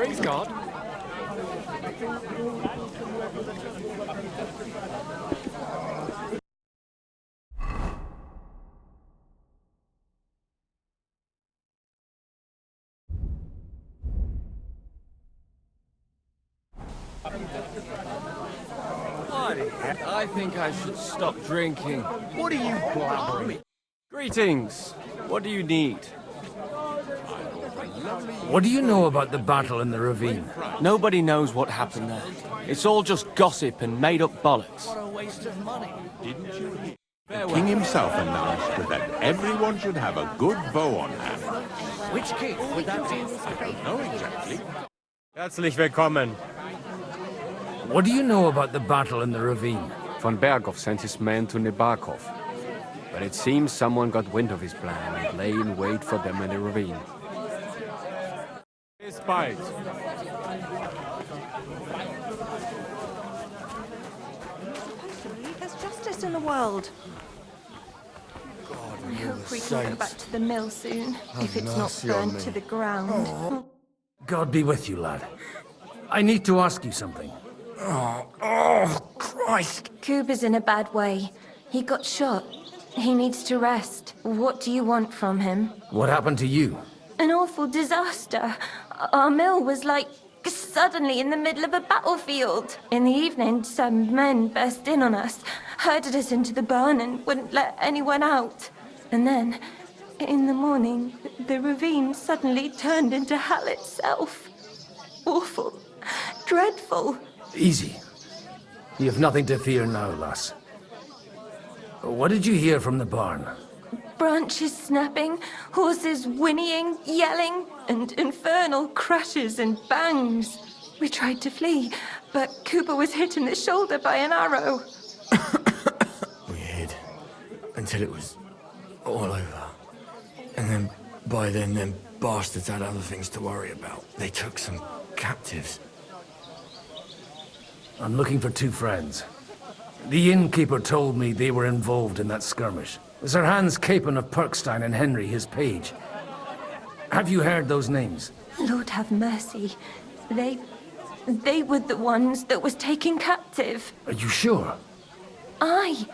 Praise God. I think I should stop drinking. What are you blabbering? Greetings. What do you need? What do you know about the battle in the ravine? Nobody knows what happened there. It's all just gossip and made-up bollocks. What a waste of money. Didn't you hear? The king himself announced that everyone should have a good bow on hand. Which king would that be? I don't know exactly. Herzlich willkommen. What do you know about the battle in the ravine? Von Berghoff sent his men to Nebakov. But it seems someone got wind of his plan and lay in wait for them in the ravine. Bis bald. There's justice in the world. I hope we can go back to the mill soon, if it's not burned to the ground. God be with you, lad. I need to ask you something. Oh, Christ. Kuba's in a bad way. He got shot. He needs to rest. What do you want from him? What happened to you? An awful disaster. Our mill was like suddenly in the middle of a battlefield. In the evening, some men burst in on us, herded us into the barn and wouldn't let anyone out. And then, in the morning, the ravine suddenly turned into hell itself. Awful. Dreadful. Easy. You have nothing to fear now, lass. What did you hear from the barn? Branches snapping, horses whinnying, yelling, and infernal crashes and bangs. We tried to flee, but Cooper was hit in the shoulder by an arrow. We hid until it was all over. And then, by then, them bastards had other things to worry about. They took some captives. I'm looking for two friends. The innkeeper told me they were involved in that skirmish. Sir Hans Capon of Perkstein and Henry, his page. Have you heard those names? Lord have mercy. They were the ones that was taken captive. Are you sure? Aye.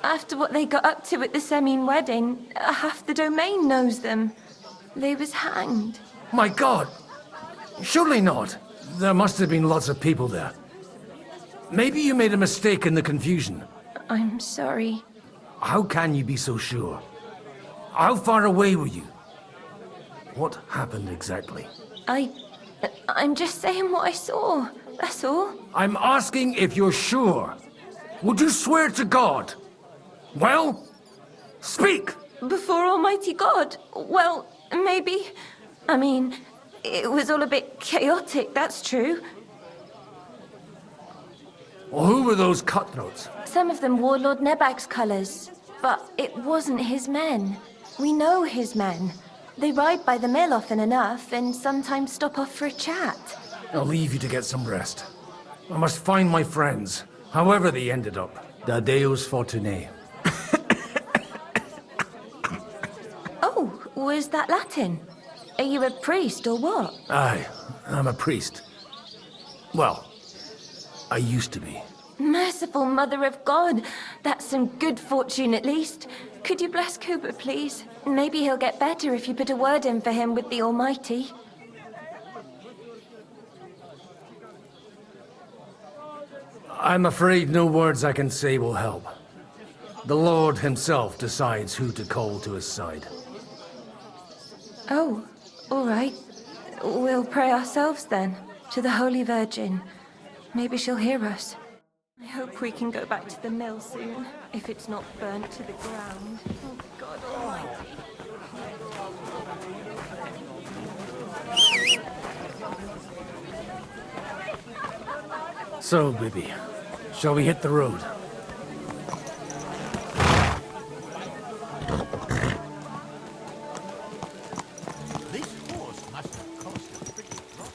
After what they got up to at the Semine wedding, half the domain knows them. They was hanged. My God! Surely not. There must have been lots of people there. Maybe you made a mistake in the confusion. I'm sorry. How can you be so sure? How far away were you? What happened exactly? I'm just saying what I saw. That's all. I'm asking if you're sure. Would you swear to God? Well, speak! Before Almighty God? Well, maybe. I mean, it was all a bit chaotic, that's true. Well, who were those cutthroats? Some of them wore Lord Nebag's colours, but it wasn't his men. We know his men. They ride by the mill often enough and sometimes stop off for a chat. I'll leave you to get some rest. I must find my friends, however they ended up. Da Deus Fortunae. Oh, was that Latin? Are you a priest or what? Aye, I'm a priest. Well, I used to be. Merciful Mother of God. That's some good fortune at least. Could you bless Cooper, please? Maybe he'll get better if you put a word in for him with the Almighty. I'm afraid no words I can say will help. The Lord himself decides who to call to his side. Oh, all right. We'll pray ourselves then, to the Holy Virgin. Maybe she'll hear us. I hope we can go back to the mill soon, if it's not burnt to the ground. Oh, God Almighty. So, Bibby, shall we hit the road? This horse must have cost a pretty lot.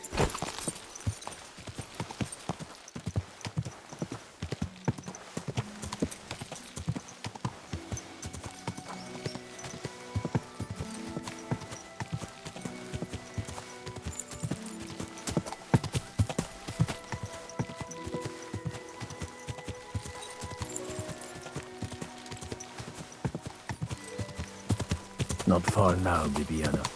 Not far now, Bibiana.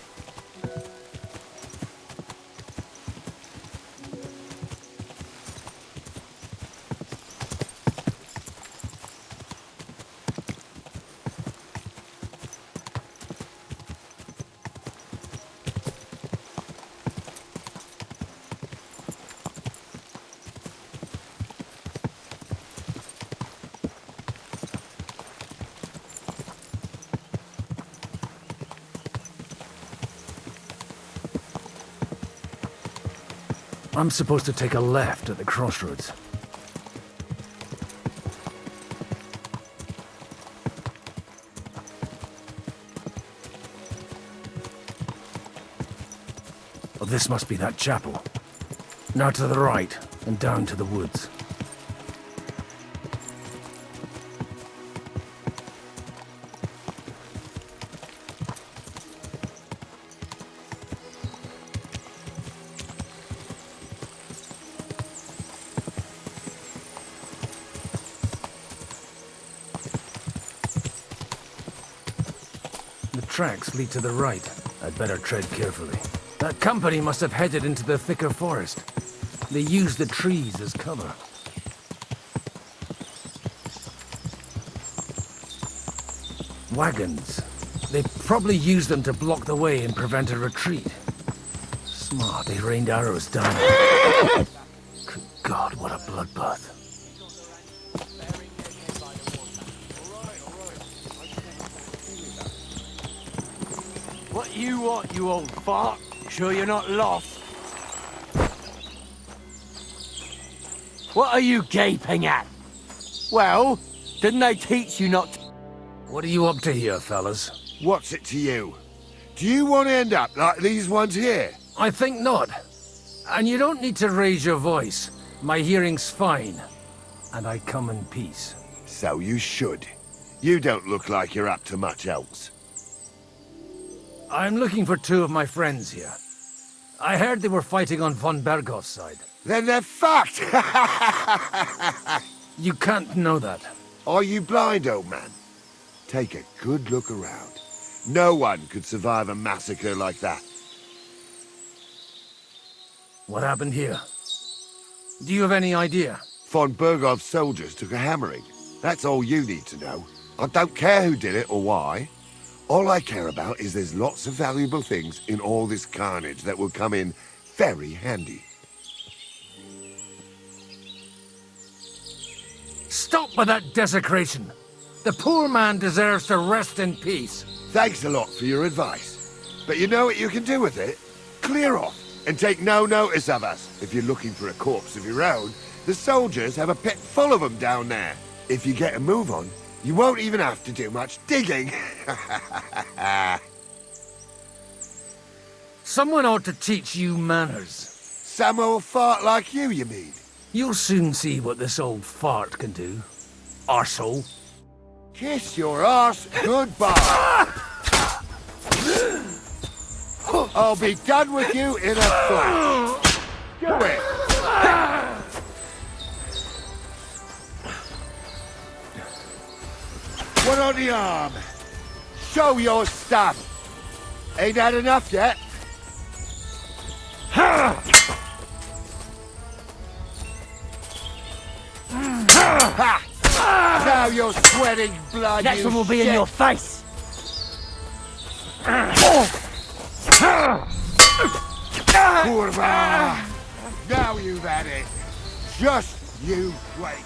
I'm supposed to take a left at the crossroads. Oh, this must be that chapel. Now to the right, and down to the woods. The tracks lead to the right. I'd better tread carefully. That company must have headed into the thicker forest. They used the trees as cover. Wagons. They probably used them to block the way and prevent a retreat. Smart, they rained arrows down. Good God, what a bloodbath. What you want, you old fart? Sure you're not lost? What are you gaping at? Well, didn't they teach you not to... What are you up to here, fellas? What's it to you? Do you want to end up like these ones here? I think not. And you don't need to raise your voice. My hearing's fine. And I come in peace. So you should. You don't look like you're up to much else. I'm looking for two of my friends here. I heard they were fighting on von Berghoff's side. Then they're fucked! You can't know that. Are you blind, old man? Take a good look around. No one could survive a massacre like that. What happened here? Do you have any idea? Von Berghoff's soldiers took a hammering. That's all you need to know. I don't care who did it or why. All I care about is there's lots of valuable things in all this carnage that will come in very handy. Stop with that desecration! The poor man deserves to rest in peace. Thanks a lot for your advice. But you know what you can do with it? Clear off and take no notice of us. If you're looking for a corpse of your own, the soldiers have a pit full of them down there. If you get a move on, you won't even have to do much digging. Someone ought to teach you manners. Some old fart like you mean? You'll soon see what this old fart can do. Arsehole. Kiss your arse goodbye. I'll be done with you in a flash. Do it. One on the arm. Show your stuff. Ain't had enough yet? Ha! Now you're sweating blood. Next you one will be in shit. your face! Kurva! Now you've had it. Just you wait.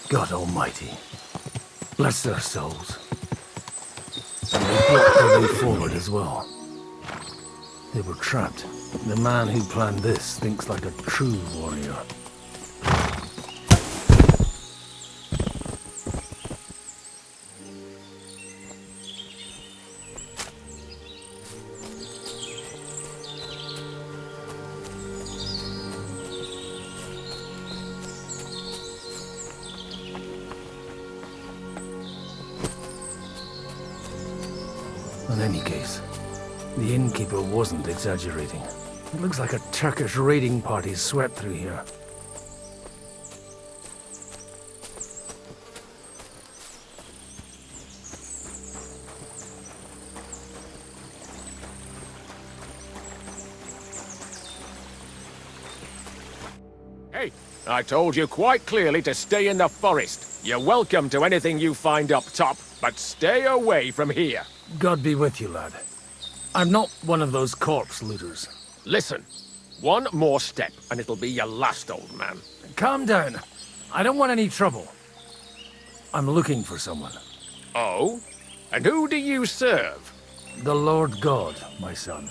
God Almighty. Bless their souls. And they blocked their way forward as well. They were trapped. The man who planned this thinks like a true warrior. In any case, the innkeeper wasn't exaggerating. It looks like a Turkish raiding party swept through here. Hey, I told you quite clearly to stay in the forest. You're welcome to anything you find up top, but stay away from here. God be with you, lad. I'm not one of those corpse looters. Listen, one more step and it'll be your last, old man. Calm down. I don't want any trouble. I'm looking for someone. Oh? And who do you serve? The Lord God, my son.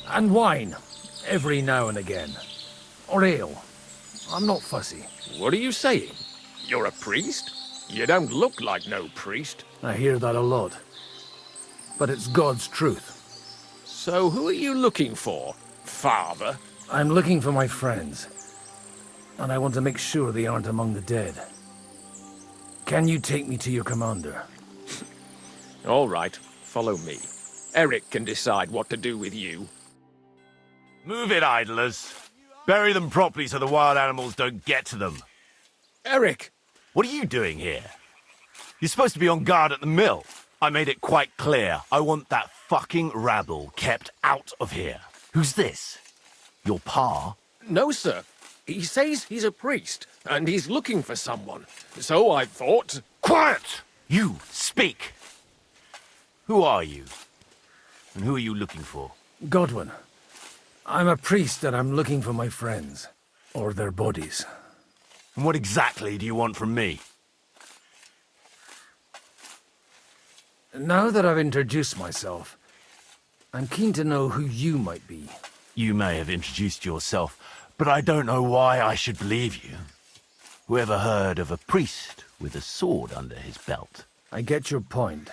And wine, every now and again. Or ale. I'm not fussy. What are you saying? You're a priest? You don't look like no priest. I hear that a lot. But it's God's truth. So who are you looking for, father? I'm looking for my friends. And I want to make sure they aren't among the dead. Can you take me to your commander? All right, follow me. Eric can decide what to do with you. Move it, idlers. Bury them properly so the wild animals don't get to them. Eric! What are you doing here? You're supposed to be on guard at the mill. I made it quite clear. I want that fucking rabble kept out of here. Who's this? Your pa? No, sir. He says he's a priest, and he's looking for someone. So I thought... Quiet! You, speak! Who are you? And who are you looking for? Godwin. I'm a priest and I'm looking for my friends. Or their bodies. And what exactly do you want from me? Now that I've introduced myself, I'm keen to know who you might be. You may have introduced yourself, but I don't know why I should believe you. Whoever heard of a priest with a sword under his belt? I get your point.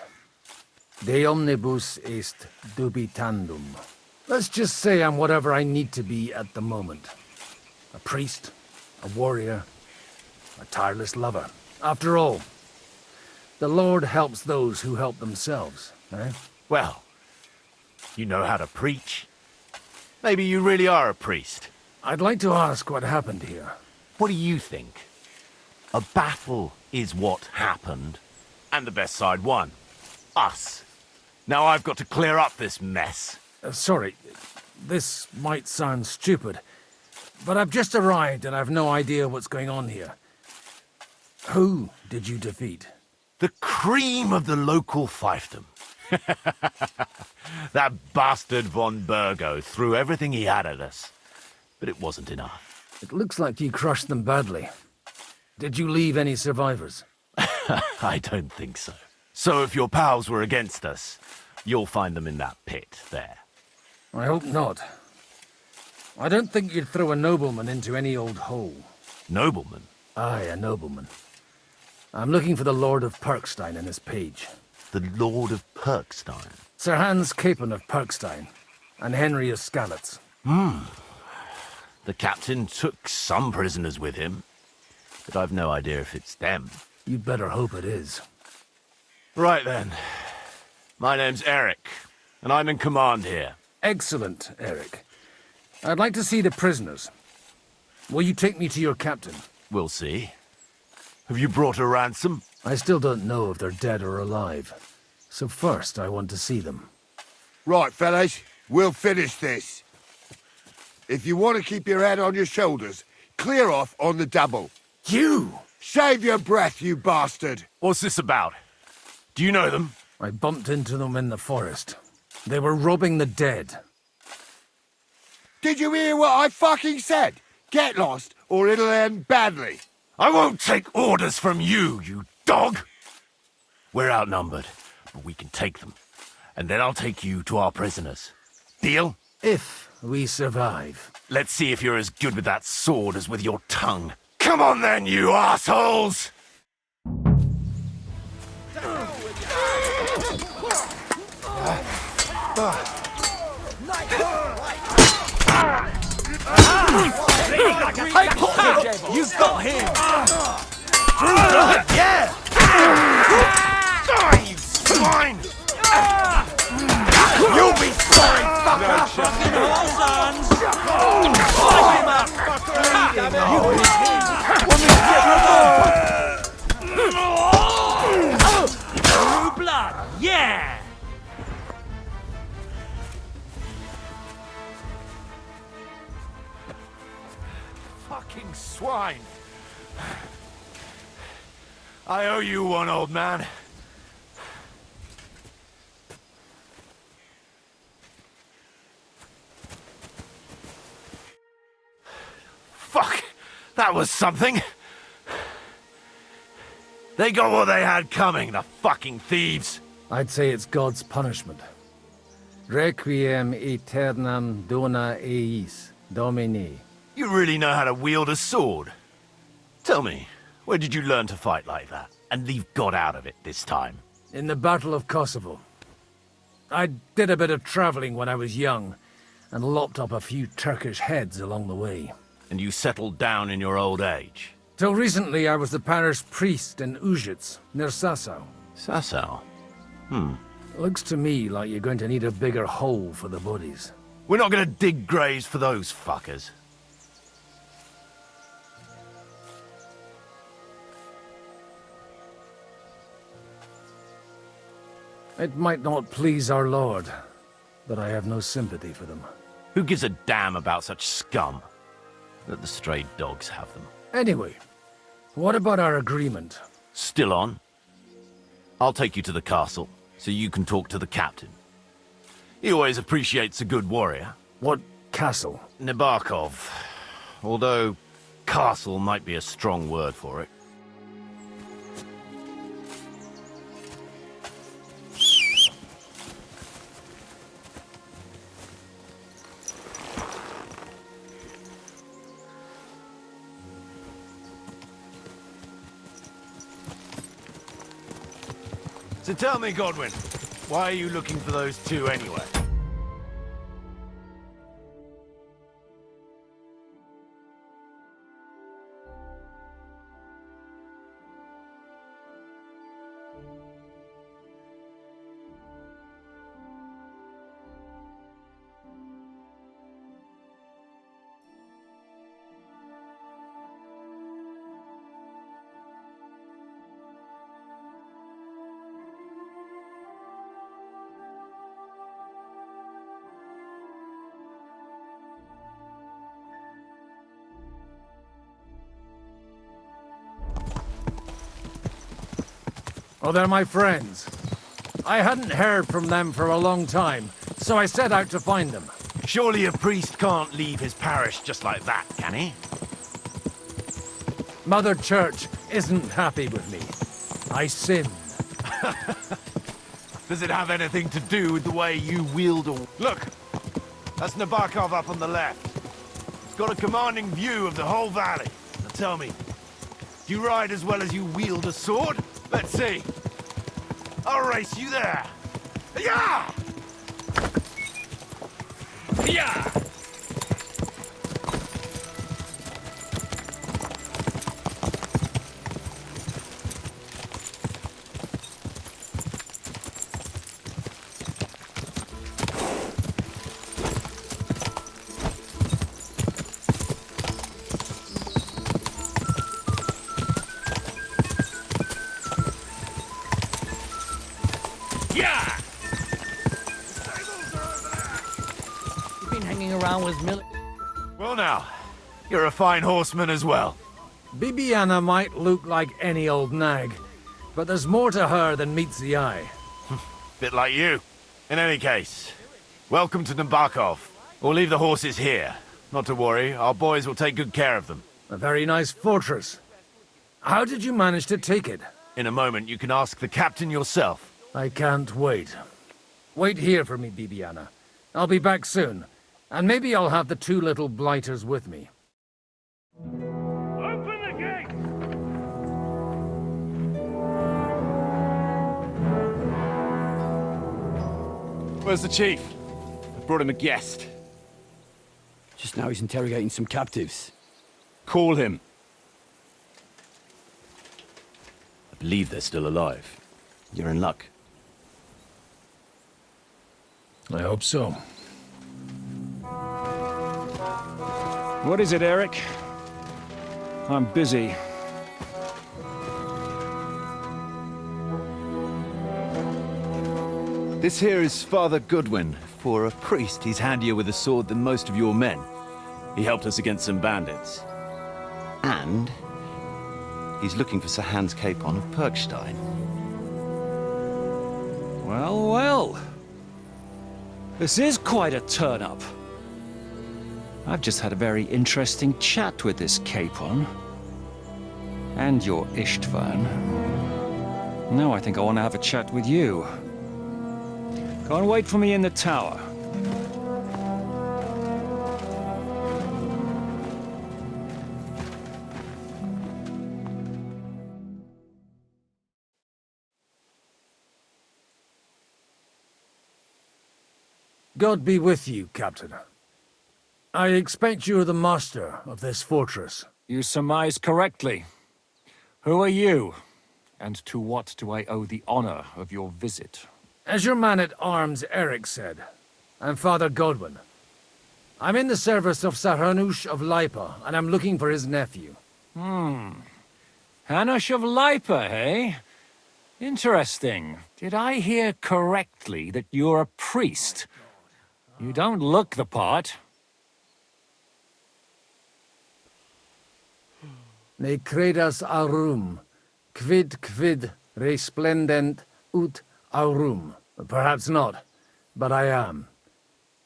De omnibus est dubitandum. Let's just say I'm whatever I need to be at the moment. A priest, a warrior, a tireless lover. After all, the Lord helps those who help themselves, eh? Well, you know how to preach. Maybe you really are a priest. I'd like to ask what happened here. What do you think? A battle is what happened, and the best side won. Us. Now I've got to clear up this mess. Sorry, this might sound stupid, but I've just arrived and I've no idea what's going on here. Who did you defeat? The cream of the local fiefdom. That bastard von Burgo threw everything he had at us, but it wasn't enough. It looks like you crushed them badly. Did you leave any survivors? I don't think so. So if your pals were against us, you'll find them in that pit there. I hope not. I don't think you'd throw a nobleman into any old hole. Nobleman? Aye, a nobleman. I'm looking for the Lord of Perkstein and his page. The Lord of Perkstein? Sir Hans Capon of Perkstein, and Henry of Skalitz. The captain took some prisoners with him, but I've no idea if it's them. You'd better hope it is. Right then. My name's Eric, and I'm in command here. Excellent, Eric. I'd like to see the prisoners. Will you take me to your captain? We'll see. Have you brought a ransom? I still don't know if they're dead or alive. So first, I want to see them. Right, fellas, we'll finish this. If you want to keep your head on your shoulders, clear off on the double. You! Save your breath, you bastard! What's this about? Do you know them? I bumped into them in the forest. They were robbing the dead. Did you hear what I fucking said? Get lost, or it'll end badly. I won't take orders from you, you dog! We're outnumbered, but we can take them. And then I'll take you to our prisoners. Deal? If we survive. Let's see if you're as good with that sword as with your tongue. Come on then, you assholes! You got him! Yeah! Die, you swine! You'll be sorry, fucker! Sons! Light him up! You hit him! Want me to get removed? True blood, yeah! Fucking swine! I owe you one, old man. Fuck! That was something! They got what they had coming, the fucking thieves! I'd say it's God's punishment. Requiem aeternam dona eis, Domini. You really know how to wield a sword? Tell me, where did you learn to fight like that? And leave God out of it this time? In the Battle of Kosovo. I did a bit of traveling when I was young, and lopped up a few Turkish heads along the way. And you settled down in your old age? Till recently, I was the parish priest in Užice, near Sasau. Sasau? Looks to me like you're going to need a bigger hole for the bodies. We're not gonna dig graves for those fuckers. It might not please our Lord, but I have no sympathy for them. Who gives a damn about such scum? Let the stray dogs have them. Anyway, what about our agreement? Still on? I'll take you to the castle, so you can talk to the captain. He always appreciates a good warrior. What castle? Nabokov. Although, castle might be a strong word for it. So tell me, Godwin, why are you looking for those two anyway? Oh, they're my friends. I hadn't heard from them for a long time, so I set out to find them. Surely a priest can't leave his parish just like that, can he? Mother Church isn't happy with me. I sinned. Does it have anything to do with the way you wield a... Look! That's Nabokov up on the left. It's got a commanding view of the whole valley. Now tell me, do you ride as well as you wield a sword? Let's see. I'll race you there. Yeah! Yeah! Yeah! You've been hanging around with Well now, you're a fine horseman as well. Bibiana might look like any old nag, but there's more to her than meets the eye. Bit like you. In any case, welcome to Nabokov. We'll leave the horses here. Not to worry, our boys will take good care of them. A very nice fortress. How did you manage to take it? In a moment, you can ask the captain yourself. I can't wait. Wait here for me, Bibiana. I'll be back soon, and maybe I'll have the two little blighters with me. Open the gate! Where's the chief? I brought him a guest. Just now he's interrogating some captives. Call him. I believe they're still alive. You're in luck. I hope so. What is it, Eric? I'm busy. This here is Father Godwin. For a priest, he's handier with a sword than most of your men. He helped us against some bandits. And he's looking for Sir Hans Capon of Perkstein. Well, well. This is quite a turn-up. I've just had a very interesting chat with this Capon. And your Istvan. Now I think I want to have a chat with you. Go and wait for me in the tower. God be with you, Captain. I expect you're the master of this fortress. You surmise correctly. Who are you? And to what do I owe the honor of your visit? As your man-at-arms Eric said, I'm Father Godwin. I'm in the service of Sarhanush of Lipa, and I'm looking for his nephew. Hanush of Lipa, eh? Interesting. Did I hear correctly that you're a priest? You don't look the part. Ne credas aurum, quid resplendent ut aurum. Perhaps not, but I am.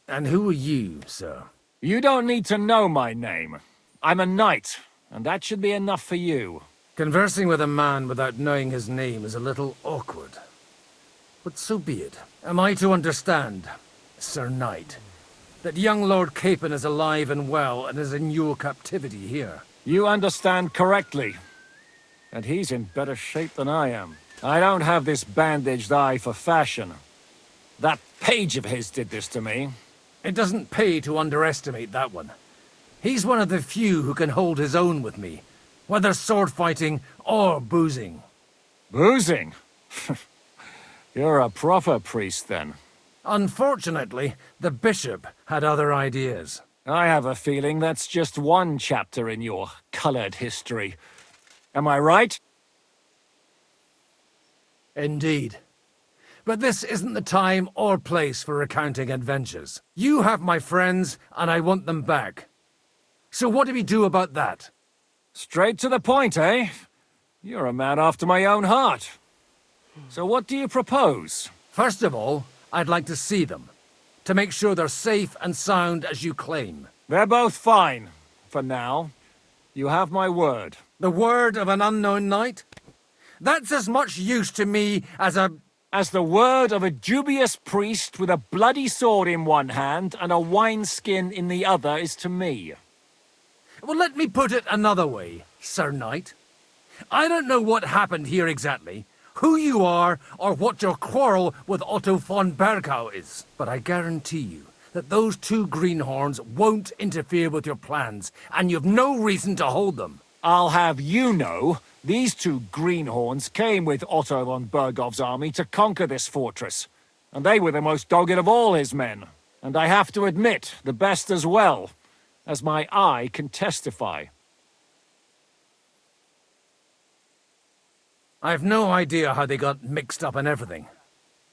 And who are you, sir? You don't need to know my name. I'm a knight, and that should be enough for you. Conversing with a man without knowing his name is a little awkward. But so be it. Am I to understand, Sir Knight, that young Lord Capon is alive and well and is in your captivity here? You understand correctly. And he's in better shape than I am. I don't have this bandaged eye for fashion. That page of his did this to me. It doesn't pay to underestimate that one. He's one of the few who can hold his own with me, whether sword fighting or boozing. Boozing? You're a proper priest, then. Unfortunately, the bishop had other ideas. I have a feeling that's just one chapter in your colored history. Am I right? Indeed. But this isn't the time or place for recounting adventures. You have my friends, and I want them back. So what do we do about that? Straight to the point, eh? You're a man after my own heart. So what do you propose? First of all, I'd like to see them, to make sure they're safe and sound as you claim. They're both fine, for now. You have my word. The word of an unknown knight? That's as much use to me as the word of a dubious priest with a bloody sword in one hand and a wineskin in the other is to me. Well, let me put it another way, Sir Knight. I don't know what happened here exactly, who you are, or what your quarrel with Otto von Bergau is. But I guarantee you that those two greenhorns won't interfere with your plans, and you've no reason to hold them. I'll have you know, these two greenhorns came with Otto von Bergov's army to conquer this fortress, and they were the most dogged of all his men. And I have to admit, the best as well, as my eye can testify. I've no idea how they got mixed up in everything,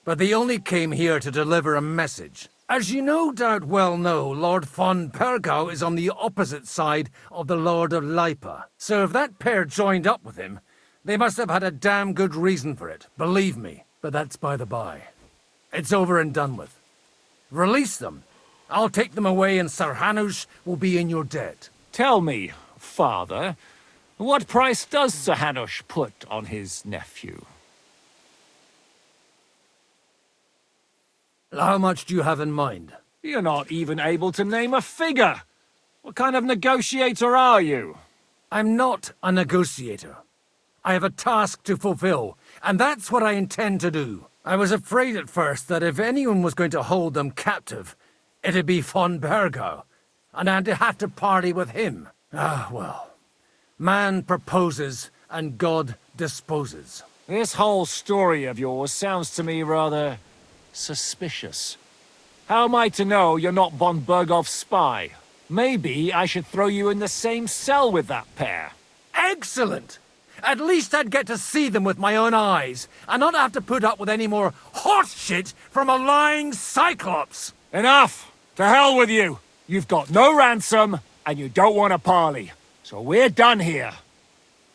but they only came here to deliver a message. As you no doubt well know, Lord von Bergau is on the opposite side of the Lord of Lipa. So if that pair joined up with him, they must have had a damn good reason for it, believe me. But that's by the by. It's over and done with. Release them. I'll take them away and Sir Hanush will be in your debt. Tell me, Father, What price does Sir Hanush put on his nephew? How much do you have in mind? You're not even able to name a figure. What kind of negotiator are you? I'm not a negotiator. I have a task to fulfill, and that's what I intend to do. I was afraid at first that if anyone was going to hold them captive, it'd be von Bergau, and I'd have to party with him. Ah, well. Man proposes, and God disposes. This whole story of yours sounds to me rather suspicious. How am I to know you're not von Bergau's spy? Maybe I should throw you in the same cell with that pair. Excellent! At least I'd get to see them with my own eyes, and not have to put up with any more horse shit from a lying cyclops! Enough! To hell with you! You've got no ransom, and you don't want a parley. So we're done here.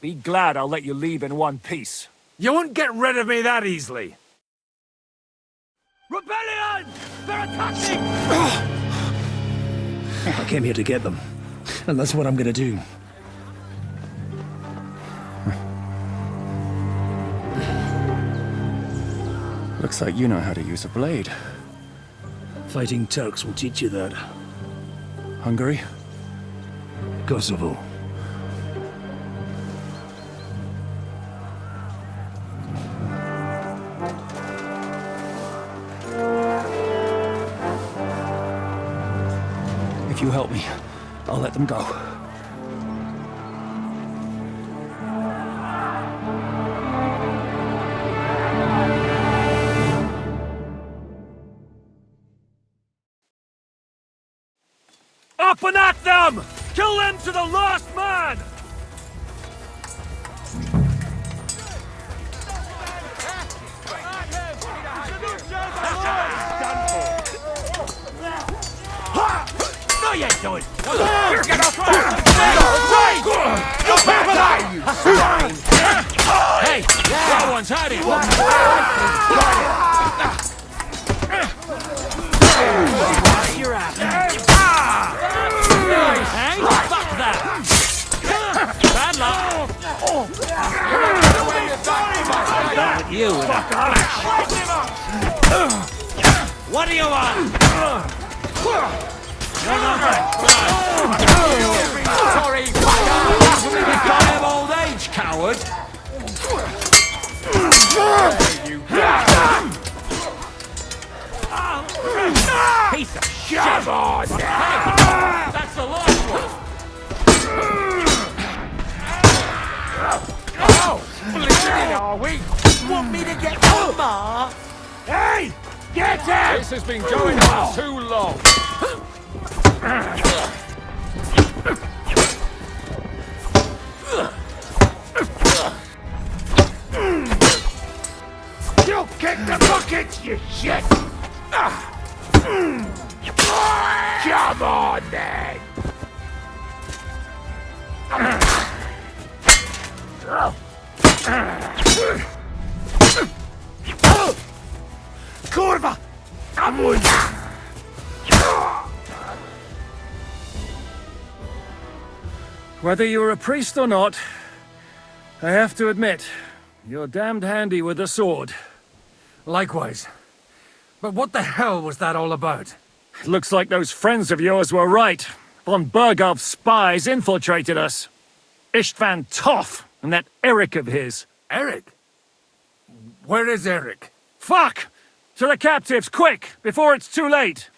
Be glad I'll let you leave in one piece. You won't get rid of me that easily! Rebellion! They're attacking! I came here to get them, and that's what I'm gonna do. Looks like you know how to use a blade. Fighting Turks will teach you that. Hungary? Kosovo. If you help me, I'll let them go. Up and at them! Kill them to the last man! No, you ain't doing. You're gonna Hey, that one's had it! You're out. Hey, fuck that! Bad luck! Not you with a What do you want? Sorry, you can't have old age, coward! Piece of shit! Come on! Hey, that's the last one! Oh! Bleeding, are we? Want me to get one more? Hey! Get him! This has been going on too long. You kick the buckets, you shit! Come on, then! Kurva! Amuj! Whether you're a priest or not, I have to admit, you're damned handy with a sword. Likewise. But what the hell was that all about? It looks like those friends of yours were right. Von Bergau's spies infiltrated us. Istvan Toff and that Eric of his. Eric? Where is Eric? Fuck! To the captives, quick, before it's too late!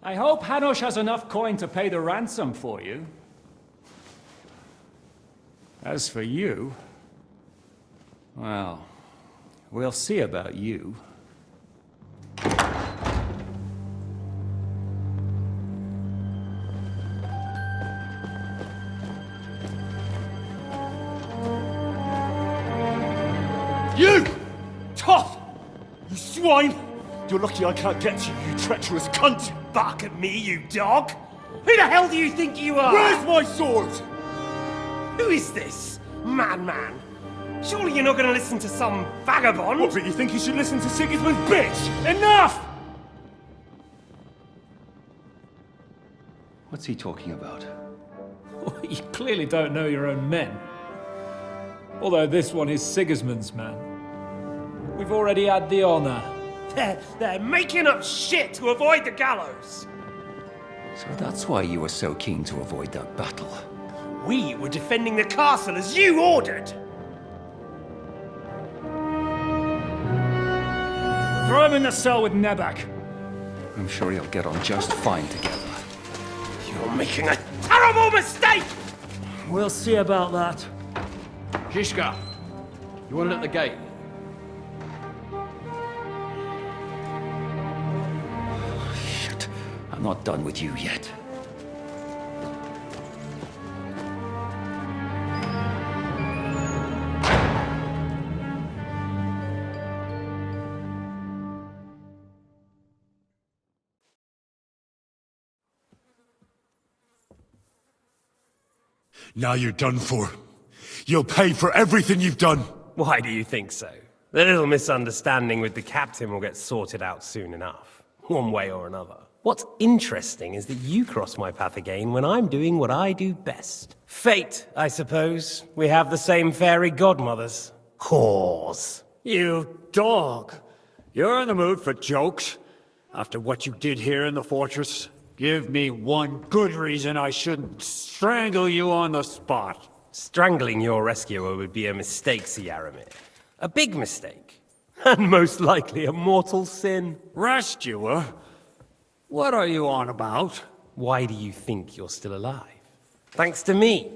I hope Hanush has enough coin to pay the ransom for you. As for you, well, we'll see about you. You! Tough! You swine! You're lucky I can't get you, you treacherous cunt! Bark at me, you dog! Who the hell do you think you are? Where's my sword? Who is this? Man. Surely you're not going to listen to some vagabond? What, but you think you should listen to Sigismund's bitch? Enough! What's he talking about? You clearly don't know your own men. Although this one is Sigismund's man. We've already had the honor. They're making up shit to avoid the gallows. So that's why you were so keen to avoid that battle. We were defending the castle as you ordered. Throw him in the cell with Nebak. I'm sure he'll get on just fine together. You're making a terrible mistake! We'll see about that. Zizka, you want it at the gate? Shit, I'm not done with you yet. Now you're done for. You'll pay for everything you've done. Why do you think so? The little misunderstanding with the captain will get sorted out soon enough, one way or another. What's interesting is that you cross my path again when I'm doing what I do best. Fate, I suppose. We have the same fairy godmothers. Whores. You dog! You're in the mood for jokes? After what you did here in the fortress? Give me one good reason I shouldn't strangle you on the spot. Strangling your rescuer would be a mistake, Siaramir. A big mistake. And most likely a mortal sin. Rescuer? What are you on about? Why do you think you're still alive? Thanks to me.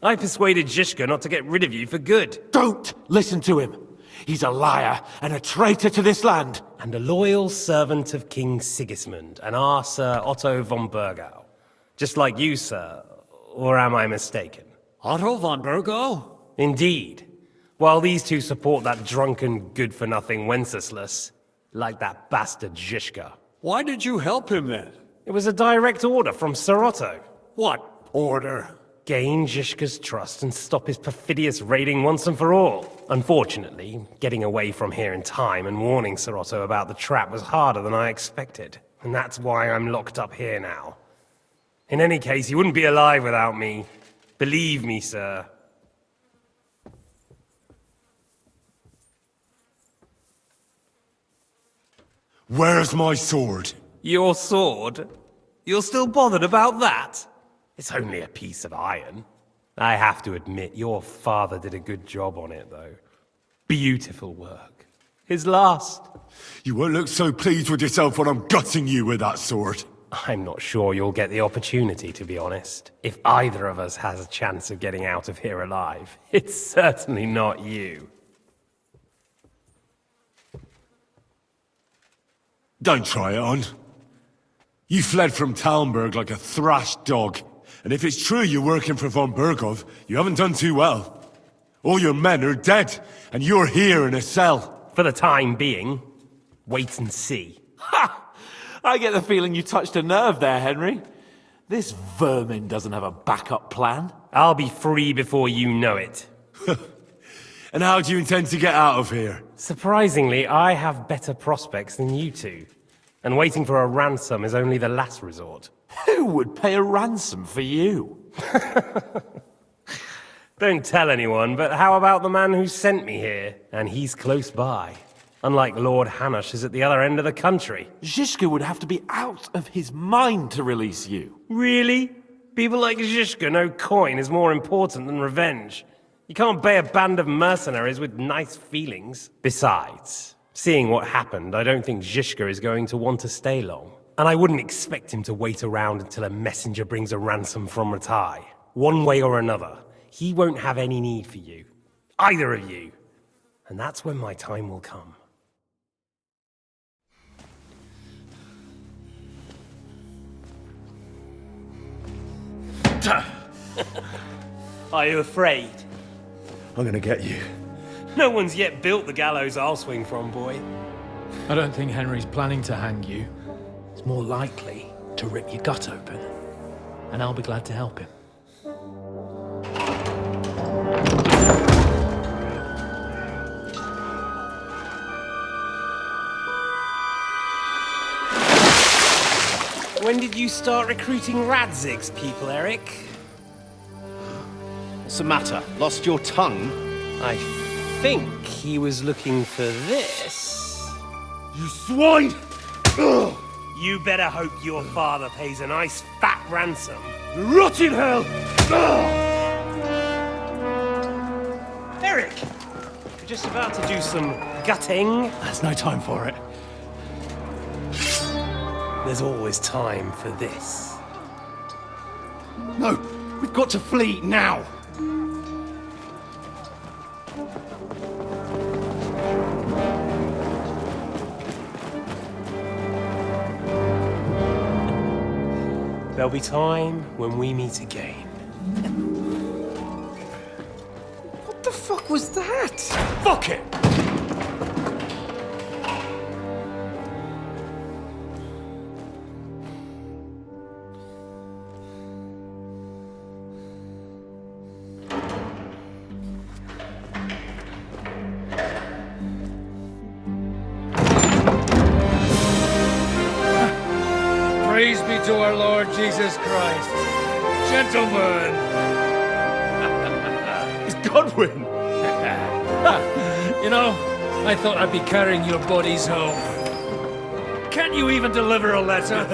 I persuaded Zizka not to get rid of you for good. Don't listen to him. He's a liar and a traitor to this land. And a loyal servant of King Sigismund and our Sir Otto von Burgau. Just like you, sir. Or am I mistaken? Otto von Burgau? Indeed. While these two support that drunken, good-for-nothing Wenceslas, like that bastard Zizka. Why did you help him then? It was a direct order from Sir Otto. What order? Gain Zizka's trust and stop his perfidious raiding once and for all. Unfortunately, getting away from here in time and warning Sir Otto about the trap was harder than I expected. And that's why I'm locked up here now. In any case, he wouldn't be alive without me. Believe me, sir. Where's my sword? Your sword? You're still bothered about that? It's only a piece of iron. I have to admit, your father did a good job on it, though. Beautiful work. His last. You won't look so pleased with yourself when I'm gutting you with that sword. I'm not sure you'll get the opportunity, to be honest. If either of us has a chance of getting out of here alive, it's certainly not you. Don't try it on. You fled from Talmberg like a thrashed dog. And if it's true you're working for von Burgov, you haven't done too well. All your men are dead, and you're here in a cell. For the time being, wait and see. Ha! I get the feeling you touched a nerve there, Henry. This vermin doesn't have a backup plan. I'll be free before you know it. And how do you intend to get out of here? Surprisingly, I have better prospects than you two. And waiting for a ransom is only the last resort. Who would pay a ransom for you? Don't tell anyone, but how about the man who sent me here? And he's close by. Unlike Lord Hanush is at the other end of the country. Zizka would have to be out of his mind to release you. Really? People like Zizka know coin is more important than revenge. You can't pay a band of mercenaries with nice feelings. Besides, seeing what happened, I don't think Zizka is going to want to stay long. And I wouldn't expect him to wait around until a messenger brings a ransom from Ratai. One way or another, he won't have any need for you. Either of you. And that's when my time will come. Are you afraid? I'm gonna get you. No one's yet built the gallows I'll swing from, boy. I don't think Henry's planning to hang you. It's more likely to rip your gut open. And I'll be glad to help him. When did you start recruiting Radzig's people, Eric? What's the matter? Lost your tongue? I think he was looking for this. You swine! Ugh. You better hope your father pays a nice fat ransom. Rot in hell! Ugh. Eric! You're just about to do some gutting. There's no time for it. There's always time for this. No, we've got to flee now. There'll be time when we meet again. What the fuck was that? Fuck it! Praise be to our Lord Jesus Christ. Gentlemen! It's Godwin! You know, I thought I'd be carrying your bodies home. Can't you even deliver a letter?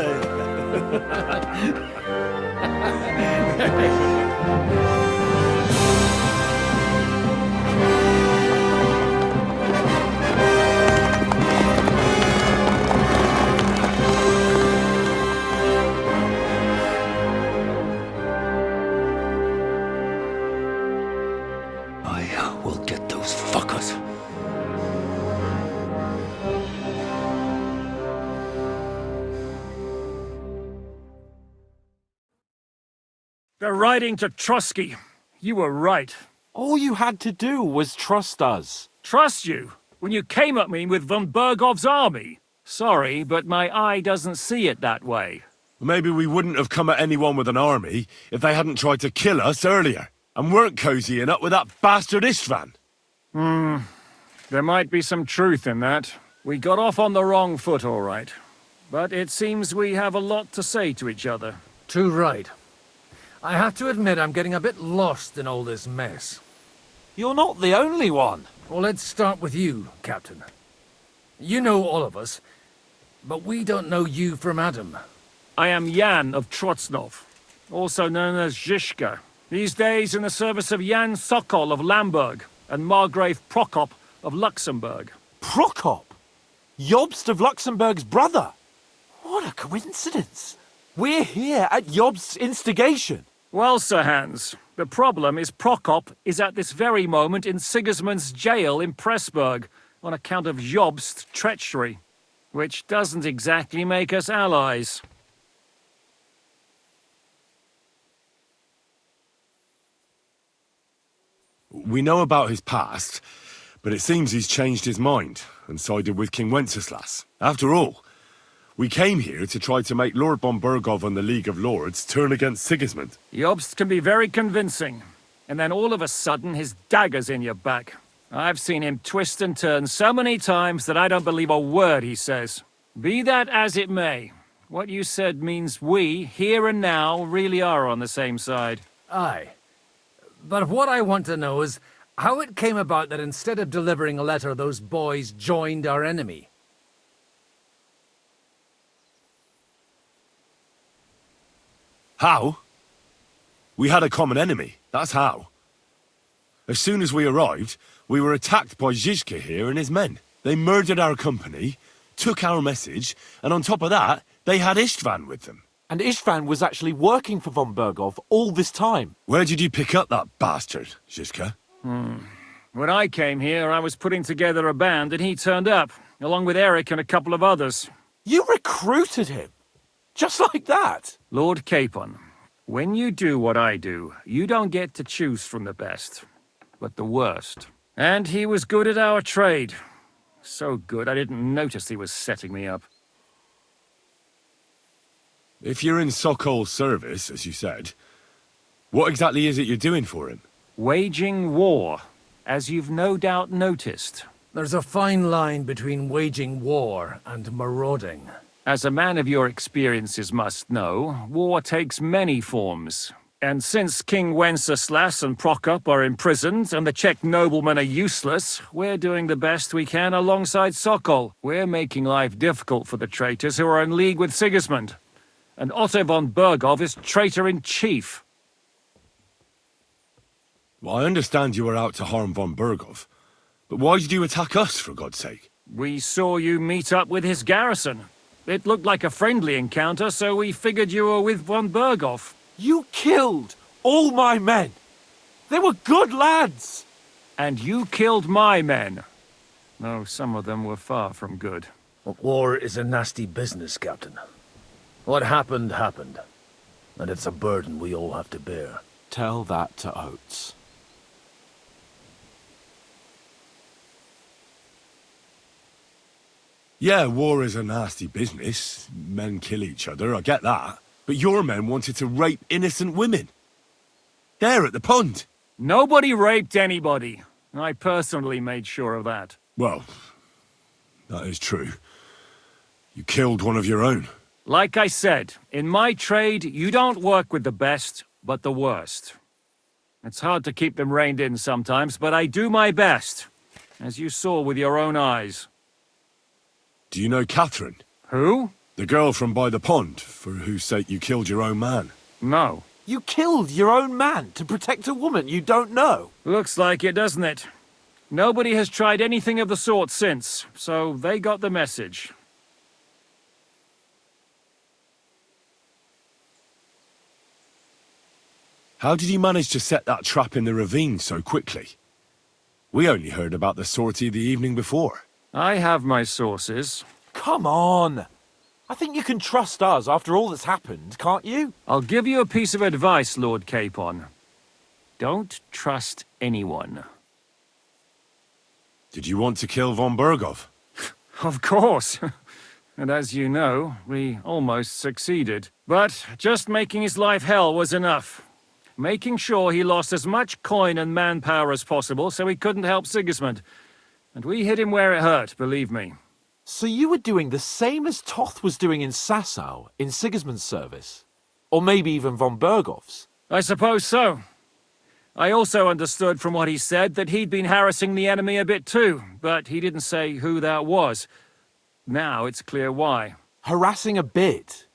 I will get those fuckers. They're riding to Trotsky. You were right. All you had to do was trust us. Trust you? When you came at me with von Bergov's army? Sorry, but my eye doesn't see it that way. Maybe we wouldn't have come at anyone with an army if they hadn't tried to kill us earlier, and weren't cozying up with that bastard Istvan. There might be some truth in that. We got off on the wrong foot, all right. But it seems we have a lot to say to each other. Too right. I have to admit I'm getting a bit lost in all this mess. You're not the only one. Well, let's start with you, Captain. You know all of us, but we don't know you from Adam. I am Jan of Trotsnov, also known as Zhishka. These days in the service of Jan Sokol of Lamberg and Margrave Prokop of Luxembourg. Prokop? Jobst of Luxembourg's brother? What a coincidence. We're here at Jobst's instigation. Well, Sir Hans, the problem is Prokop is at this very moment in Sigismund's jail in Pressburg on account of Jobst's treachery, which doesn't exactly make us allies. We know about his past, but it seems he's changed his mind and sided with King Wenceslas. After all, we came here to try to make Lord von Bergov and the League of Lords turn against Sigismund. Jobst can be very convincing, and then all of a sudden his dagger's in your back. I've seen him twist and turn so many times that I don't believe a word he says. Be that as it may, what you said means we, here and now, really are on the same side. Aye. But what I want to know is how it came about that instead of delivering a letter, those boys joined our enemy. How? We had a common enemy, that's how. As soon as we arrived, we were attacked by Zhizka here and his men. They murdered our company, took our message, and on top of that, they had Istvan with them. And Istvan was actually working for von Bergov all this time. Where did you pick up that bastard, Zhizka? When I came here, I was putting together a band and he turned up, along with Eric and a couple of others. You recruited him? Just like that? Lord Capon, when you do what I do, you don't get to choose from the best, but the worst. And he was good at our trade. So good I didn't notice he was setting me up. If you're in Sokol's service, as you said, what exactly is it you're doing for him? Waging war, as you've no doubt noticed. There's a fine line between waging war and marauding. As a man of your experiences must know, war takes many forms. And since King Wenceslas and Prokop are imprisoned and the Czech noblemen are useless, we're doing the best we can alongside Sokol. We're making life difficult for the traitors who are in league with Sigismund. And Otto von Bergov is traitor-in-chief. Well, I understand you were out to harm von Bergov, but why did you attack us, for God's sake? We saw you meet up with his garrison. It looked like a friendly encounter, so we figured you were with von Bergov. You killed all my men. They were good lads. And you killed my men. Though some of them were far from good. War is a nasty business, Captain. What happened, happened. And it's a burden we all have to bear. Tell that to Oates. Yeah, war is a nasty business. Men kill each other, I get that. But your men wanted to rape innocent women. There at the pond. Nobody raped anybody. I personally made sure of that. Well, that is true. You killed one of your own. Like I said, in my trade, you don't work with the best, but the worst. It's hard to keep them reined in sometimes, but I do my best, as you saw with your own eyes. Do you know Catherine? Who? The girl from by the pond, for whose sake you killed your own man. No. You killed your own man to protect a woman you don't know. Looks like it, doesn't it? Nobody has tried anything of the sort since, so they got the message. How did you manage to set that trap in the ravine so quickly? We only heard about the sortie the evening before. I have my sources. Come on! I think you can trust us after all that's happened, can't you? I'll give you a piece of advice, Lord Capon. Don't trust anyone. Did you want to kill von Bergov? Of course. And as you know, we almost succeeded. But just making his life hell was enough. Making sure he lost as much coin and manpower as possible so he couldn't help Sigismund. And we hit him where it hurt, believe me. So you were doing the same as Toth was doing in Sasau, in Sigismund's service? Or maybe even von Bergov's? I suppose so. I also understood from what he said that he'd been harassing the enemy a bit too, but he didn't say who that was. Now it's clear why. Harassing a bit?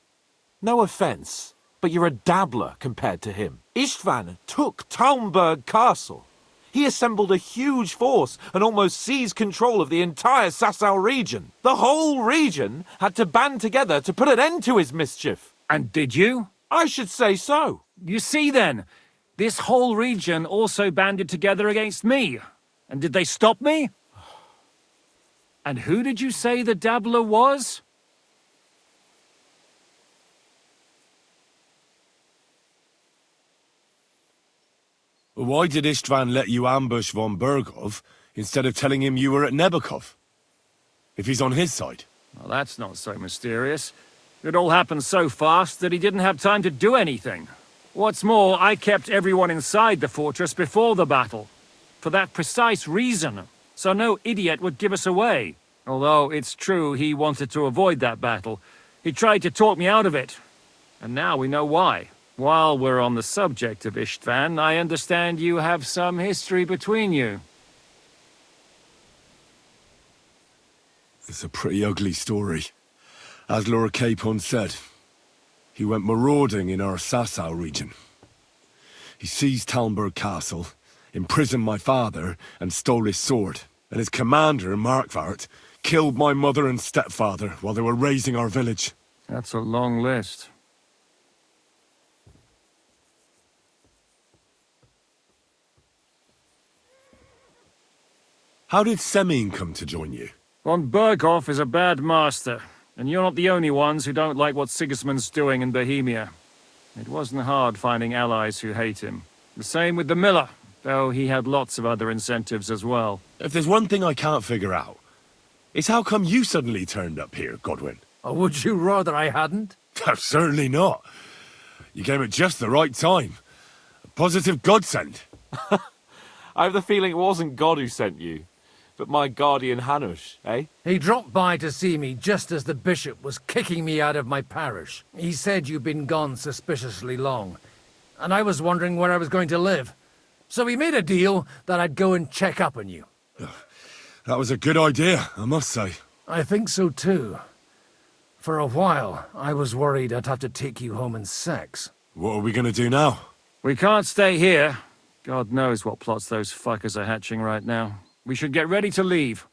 No offense, but you're a dabbler compared to him. Istvan took Talmberg Castle. He assembled a huge force and almost seized control of the entire Sasau region. The whole region had to band together to put an end to his mischief. And did you? I should say so. You see then, this whole region also banded together against me. And did they stop me? And who did you say the dabbler was? Why did Istvan let you ambush von Bergov instead of telling him you were at Nebukov? If he's on his side. Well, that's not so mysterious. It all happened so fast that he didn't have time to do anything. What's more, I kept everyone inside the fortress before the battle. For that precise reason. So no idiot would give us away. Although it's true he wanted to avoid that battle. He tried to talk me out of it. And now we know why. While we're on the subject of Istvan, I understand you have some history between you. It's a pretty ugly story. As Lord Capon said, he went marauding in our Sasau region. He seized Talmberg Castle, imprisoned my father, and stole his sword. And his commander, Markvart, killed my mother and stepfather while they were raising our village. That's a long list. How did Semyon come to join you? Von Bergov is a bad master, and you're not the only ones who don't like what Sigismund's doing in Bohemia. It wasn't hard finding allies who hate him. The same with the miller, though he had lots of other incentives as well. If there's one thing I can't figure out, it's how come you suddenly turned up here, Godwin? Or would you rather I hadn't? Certainly not. You came at just the right time. A positive godsend. I have the feeling it wasn't God who sent you, But my guardian Hanush, eh? He dropped by to see me just as the bishop was kicking me out of my parish. He said you'd been gone suspiciously long, and I was wondering where I was going to live. So we made a deal that I'd go and check up on you. That was a good idea, I must say. I think so too. For a while, I was worried I'd have to take you home in sex. What are we gonna do now? We can't stay here. God knows what plots those fuckers are hatching right now. We should get ready to leave.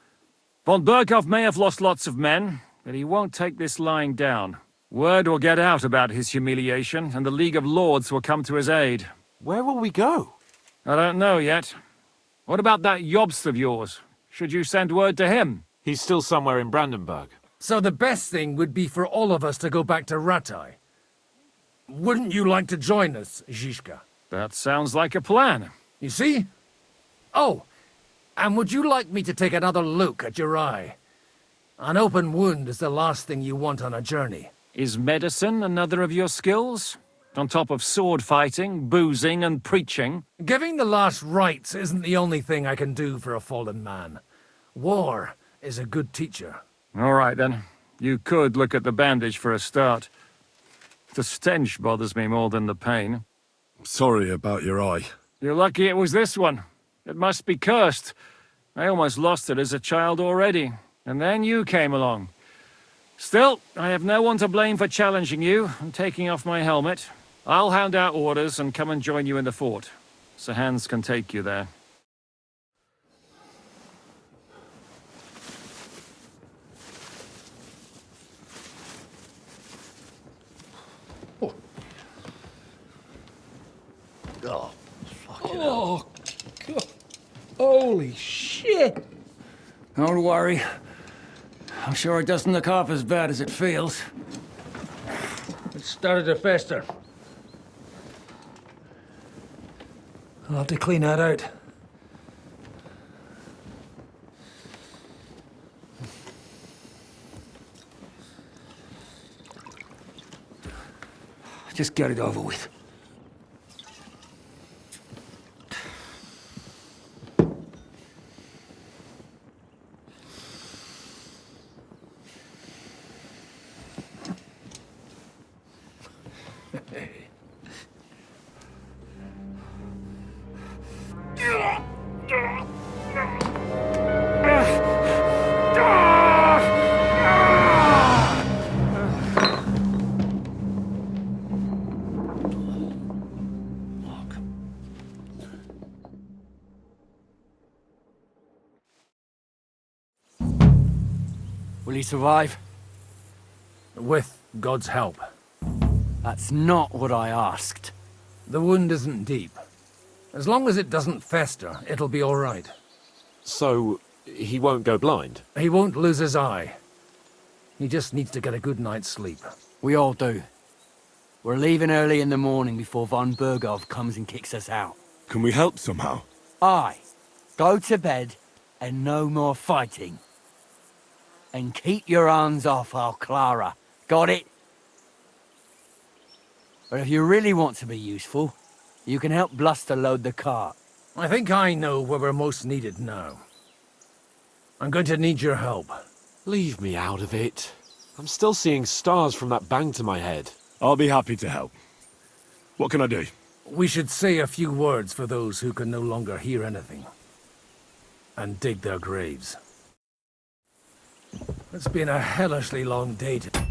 Von Berghoff may have lost lots of men, but he won't take this lying down. Word will get out about his humiliation, and the League of Lords will come to his aid. Where will we go? I don't know yet. What about that Jobst of yours? Should you send word to him? He's still somewhere in Brandenburg. So the best thing would be for all of us to go back to Ratai. Wouldn't you like to join us, Zizka? That sounds like a plan. You see? Oh, and would you like me to take another look at your eye? An open wound is the last thing you want on a journey. Is medicine another of your skills? On top of sword fighting, boozing, and preaching? Giving the last rites isn't the only thing I can do for a fallen man. War is a good teacher. All right, then. You could look at the bandage for a start. The stench bothers me more than the pain. Sorry about your eye. You're lucky it was this one. It must be cursed. I almost lost it as a child already. And then you came along. Still, I have no one to blame for challenging you and taking off my helmet. I'll hound out orders and come and join you in the fort. Sir Hans can take you there. Oh, fucking hell. God. Holy shit! Don't worry. I'm sure it doesn't look half as bad as it feels. It started to fester. I'll have to clean that out. Just get it over with. Will he survive? With God's help. That's not what I asked. The wound isn't deep. As long as it doesn't fester, it'll be all right. So, he won't go blind? He won't lose his eye. He just needs to get a good night's sleep. We all do. We're leaving early in the morning before von Berghoff comes and kicks us out. Can we help somehow? Aye. Go to bed and no more fighting. And keep your hands off our Clara. Got it? But if you really want to be useful, you can help Bluster load the cart. I think I know where we're most needed now. I'm going to need your help. Leave me out of it. I'm still seeing stars from that bang to my head. I'll be happy to help. What can I do? We should say a few words for those who can no longer hear anything. And dig their graves. It's been a hellishly long day today.